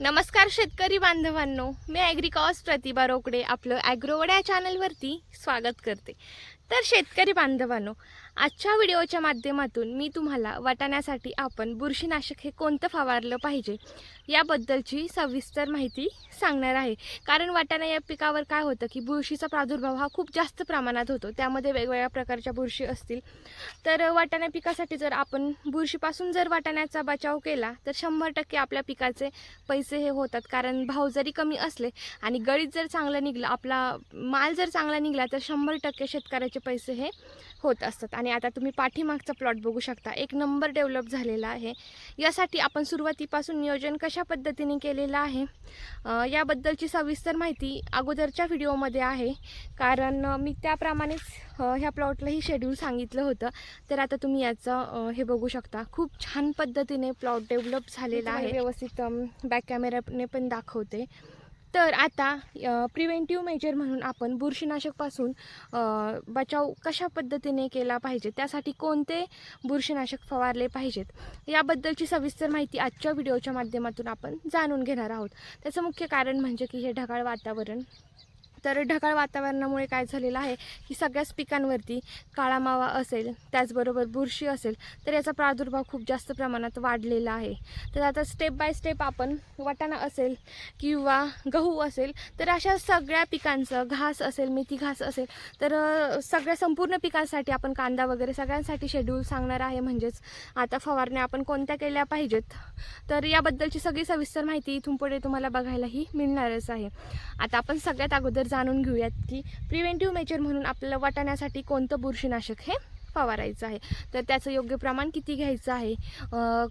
नमस्कार शेतकरी बांधवांनो, मी ॲग्रिकॉस प्रतिभा रोकडे आपलं ॲग्रोवड या चॅनलवरती स्वागत करते। तर शेतकरी बांधवांनो, आजच्या व्हिडिओच्या माध्यमातून मी तुम्हाला वाटाण्यासाठी आपण बुरशीनाशक हे कोणतं फवारलं पाहिजे याबद्दलची सविस्तर माहिती सांगणार आहे। कारण वाटाणा या पिकावर काय होतं की बुरशीचा प्रादुर्भाव हा खूप जास्त प्रमाणात होतो, त्यामध्ये वेगवेगळ्या प्रकारच्या बुरशी असतील। तर वाटाणा पिकासाठी जर आपण बुरशीपासून जर वाटाण्याचा बचाव केला तर 100% आपल्या पिकाचे पैसे हे होतात। कारण भाव जरी कमी असले आणि गळीत जर चांगलं निघलं, आपला माल जर चांगला निघला तर 100% शेतकऱ्याचे पैसे हे होत असतात। आणि आता तुम्ही पाठीमागचा प्लॉट बघू शकता, एक नंबर डेव्हलप झालेला आहे। यासाठी आपण सुरुवातीपासून नियोजन कशा पद्धतीने केलेलं आहे याबद्दलची सविस्तर माहिती अगोदरच्या व्हिडिओमध्ये आहे। कारण मी त्याप्रमाणेच ह्या प्लॉटलाही शेड्यूल सांगितलं होतं। तर आता तुम्ही याचं हे बघू शकता, खूप छान पद्धतीने प्लॉट डेव्हलप झालेला आहे। व्यवस्थित बॅक कॅमेराने पण दाखवते। तर आता प्रिव्हेंटिव्ह मेजर म्हणून आपण बुरशीनाशकपासून बचाव कशा पद्धतीने केला पाहिजे, त्यासाठी कोणते बुरशीनाशक फवारले पाहिजेत याबद्दलची सविस्तर माहिती आजच्या व्हिडिओच्या माध्यमातून आपण जाणून घेणार आहोत। त्याचं मुख्य कारण म्हणजे की हे ढगाळ वातावरण। तर ढगाळ वातावरणामुळे काय झालेलं आहे की सगळ्याच पिकांवरती काळा मावा असेल, त्याचबरोबर बुरशी असेल, तर याचा प्रादुर्भाव खूप जास्त प्रमाणात वाढलेला आहे। तर आता स्टेप बाय स्टेप आपण वाटाणा असेल किंवा गहू असेल, तर अशा सगळ्या पिकांचं, घास असेल, मेथी घास असेल, तर सगळ्या संपूर्ण पिकांसाठी आपण कांदा वगैरे सगळ्यांसाठी शेड्यूल सांगणार आहे। म्हणजेच आता फवारण्या आपण कोणत्या केल्या पाहिजेत, तर याबद्दलची सगळी सविस्तर माहिती इथून पुढे तुम्हाला बघायलाही मिळणारच आहे। आता आपण सगळ्यात अगोदर जाणून घेऊयात की प्रिव्हेंटिव्ह मेजर म्हणून आपल्याला वाटाण्यासाठी कोणतं बुरशीनाशक हे फवारायचं आहे, तर त्याचं योग्य प्रमाण किती घ्यायचं आहे,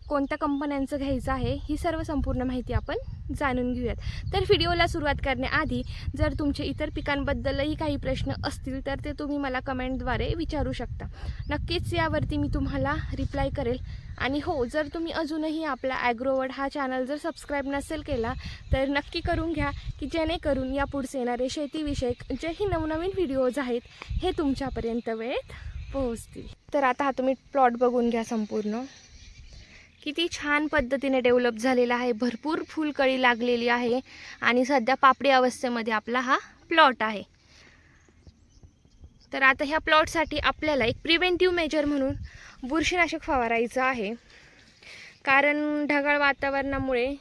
कोणत्या कंपन्यांचं घ्यायचं आहे, ही सर्व संपूर्ण माहिती आपण जाणून घेऊयात। तर व्हिडिओला सुरुवात करण्याआधी जर तुमचे इतर पिकांबद्दलही काही प्रश्न असतील तर ते तुम्ही मला कमेंटद्वारे विचारू शकता। नक्कीच यावरती मी तुम्हाला रिप्लाय करेल। आणि हो, जर तुम्ही अजूनही आपला ॲग्रोवड हा चॅनल जर सबस्क्राईब नसेल केला तर नक्की करून घ्या, की जेणेकरून यापुढचे येणारे शेतीविषयक जेही नवनवीन व्हिडिओज आहेत हे तुमच्यापर्यंत वेळेत पोहोचतील। तर आता हा तुम्ही प्लॉट बघून घ्या, संपूर्ण किती छान पद्धतीने डेव्हलप झालेला आहे। भरपूर फुलकळी लागलेली आहे आणि सध्या पापडी अवस्थेमध्ये आपला हा प्लॉट आहे। तर आता ह्या प्लॉटसाठी आपल्याला एक प्रिव्हेंटिव्ह मेजर म्हणून बुरशीनाशक फवारायचं आहे। कारण ढगाळ वातावरणामुळे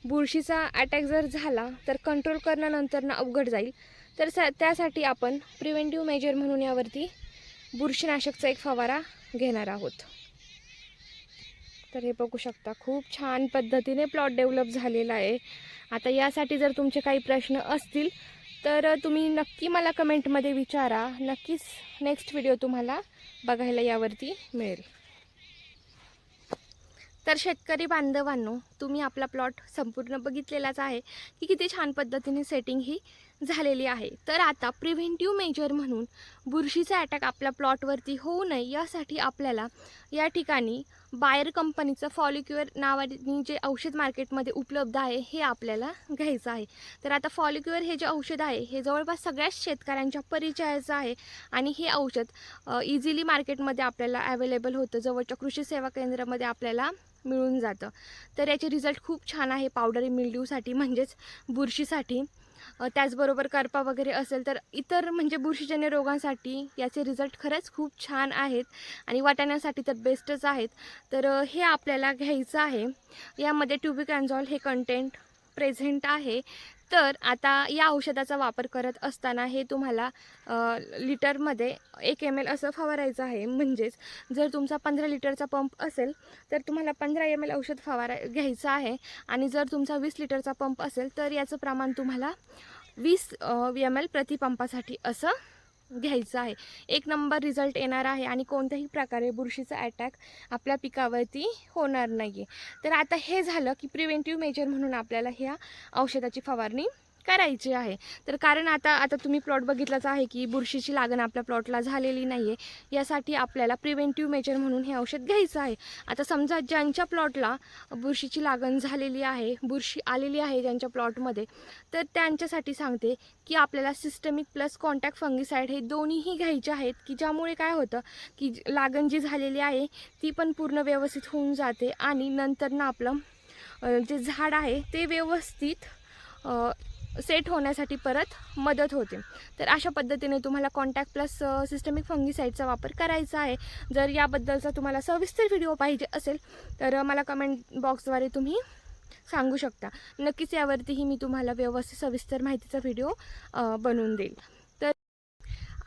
बुरशीचा अटॅक जर झाला तर कंट्रोल करणं नंतर अवघड जाईल। तर त्यासाठी आपण प्रिव्हेंटिव्ह मेजर म्हणून यावरती बुरशीनाशकचा एक फवारा घेणार आहोत। तर हे बघू शकता, खूप छान पद्धतीने प्लॉट डेव्हलप झालेला आहे। आता यासाठी जर तुमचे काही प्रश्न असतील तर तुम्ही नक्की मला कमेंटमध्ये विचारा। नक्कीच नेक्स्ट व्हिडिओ तुम्हाला बघायला यावरती मिळेल। तर शेतकरी बांधवांनो, तुम्ही आपला प्लॉट संपूर्ण बघितलेलाच आहे की किती छान पद्धतीने सेटिंग ही झालेली आहे। तर आता प्रिव्हेंटिव्ह मेजर म्हणून बुरशीचा अटॅक आपल्या प्लॉटवरती होऊ नये यासाठी आपल्याला या ठिकाणी बायर कंपनीचं फॉलिक्युअर नावाने जे औषध मार्केटमध्ये उपलब्ध आहे हे आपल्याला घ्यायचं आहे। तर आता फॉलिक्युअर हे जे औषध आहे हे जवळपास सगळ्याच शेतकऱ्यांच्या परिचयाचं आहे आणि हे औषध इझिली मार्केटमध्ये आपल्याला अवेलेबल होतं, जवळच्या कृषी सेवा केंद्रामध्ये आपल्याला मिळून जातं। तर याचे रिझल्ट खूप छान आहे पावडरी मिल्ड्यूसाठी, म्हणजेच बुरशीसाठी। त्याचबरोबर करपा वगैरे असेल तर इतर म्हणजे बुरशीजन्य रोगांसाठी याचे रिझल्ट खरंच खूप छान आहेत आणि वाटाण्यासाठी तर बेस्टच आहेत। तर हे आपल्याला घ्यायचं आहे। यामध्ये ट्युबिकॅन्झॉल हे कंटेंट प्रेझेंट आहे। तर आता या औषधाचा वापर करत असताना हे तुम्हाला लिटरमध्ये 1 ml असं फवारायचं आहे। म्हणजेच जर तुमचा 15 लिटरचा पंप असेल तर तुम्हाला 15 ml औषध घ्यायचं आहे आणि जर तुमचा 20 लिटरचा पंप असेल तर याचं प्रमाण तुम्हाला 20 ml प्रति पंपासाठी असं घ्यायचं आहे। एक नंबर रिझल्ट येणार आहे आणि कोणत्याही प्रकारे बुरशीचा अटॅक आपल्या पिकावरती होणार नाही। तर आता हे झालं की प्रिव्हेंटिव्ह मेजर म्हणून आपल्याला ह्या औषधाची फवारणी करायची आहे। तर कारण आता तुम्ही प्लॉट बघितलाच आहे की बुरशीची लागण आपल्या प्लॉटला झालेली नाही आहे। यासाठी आपल्याला प्रिव्हेंटिव्ह मेजर म्हणून हे औषध घ्यायचं आहे। आता समजा ज्यांच्या प्लॉटला बुरशीची लागण झालेली आहे, बुरशी आलेली आहे ज्यांच्या प्लॉटमध्ये, तर त्यांच्यासाठी सांगते की आपल्याला सिस्टमिक प्लस कॉन्टॅक्ट फंगिसाईड हे दोन्हीही घ्यायचे आहेत, की ज्यामुळे काय होतं की लागण जी झालेली आहे ती पण पूर्ण व्यवस्थित होऊन जाते आणि नंतर आपलं जे झाड आहे ते व्यवस्थित सेट होण्यासाठी परत मदत होते. तर अशा पद्धतीने तुम्हाला कॉन्टॅक्ट प्लस सिस्टमिक फंगीसाईडचा वापर करायचा आहे. जर याबद्दलचा तुम्हाला सविस्तर व्हिडिओ पाहिजे असेल तर मला कमेंट बॉक्सद्वारे तुम्ही सांगू शकता. नक्कीच यावरतीही मी तुम्हाला व्यवस्थित सविस्तर माहितीचा व्हिडिओ बनवून देईल.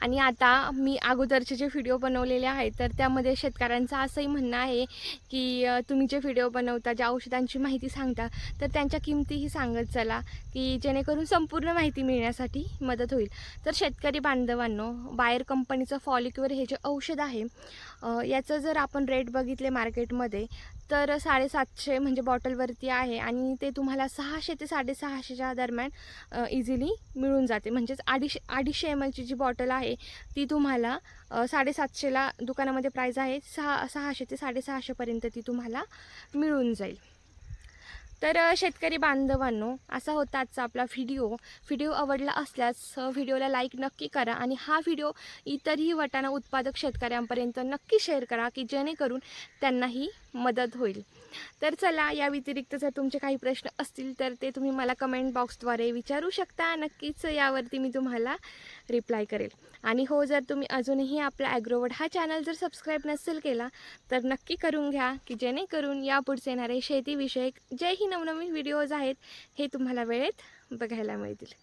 आणि आता मी अगोदरचे जे व्हिडिओ बनवलेले आहेत तर त्यामध्ये शेतकऱ्यांचं असंही म्हणणं आहे की तुम्ही जे व्हिडिओ बनवता, ज्या औषधांची माहिती सांगता तर त्यांच्या किमतीही सांगत चला की जेणेकरून संपूर्ण माहिती मिळण्यासाठी मदत होईल. तर शेतकरी बांधवांनो, बायर कंपनीचं फॉलिक्युअर हे जे औषध आहे याचं जर आपण रेट बघितले मार्केटमध्ये तर 750 म्हणजे बॉटलवरती आहे आणि ते तुम्हाला 600 ते 650च्या दरम्यान इझिली मिळून जाते. म्हणजेच 250 ml ची जी बॉटल आहे ती तुम्हाला 750ला दुकानामध्ये प्राईस आहे. 600 ते 650पर्यंत ती तुम्हाला मिळून जाईल. तर शेतकरी बांधवांनो, असा होता आजचा आपला व्हिडिओ आवडला असल्यास व्हिडिओला लाईक नक्की करा आणि हा व्हिडिओ इतरही वाटाणा उत्पादक शेतकऱ्यांपर्यंत नक्की शेअर करा की जेणेकरून त्यांनाही मदत होईल. तर चला, या व्यतिरिक्त जर तुमचे काही प्रश्न असतील तर ते तुम्ही मला कमेंट बॉक्सद्वारे विचारू शकता. नक्कीच यावरती मी तुम्हाला रिप्लाय करेल. आणि हो, जर तुम्ही अजूनही आपला ॲग्रोवर्ड हा चॅनल जर सबस्क्राईब नसेल केला तर नक्की करून घ्या की जेणेकरून यापुढचे येणारे शेतीविषयक जेही नवनवीन व्हिडिओज आहेत हे तुम्हाला वेळेत बघायला मिळतील.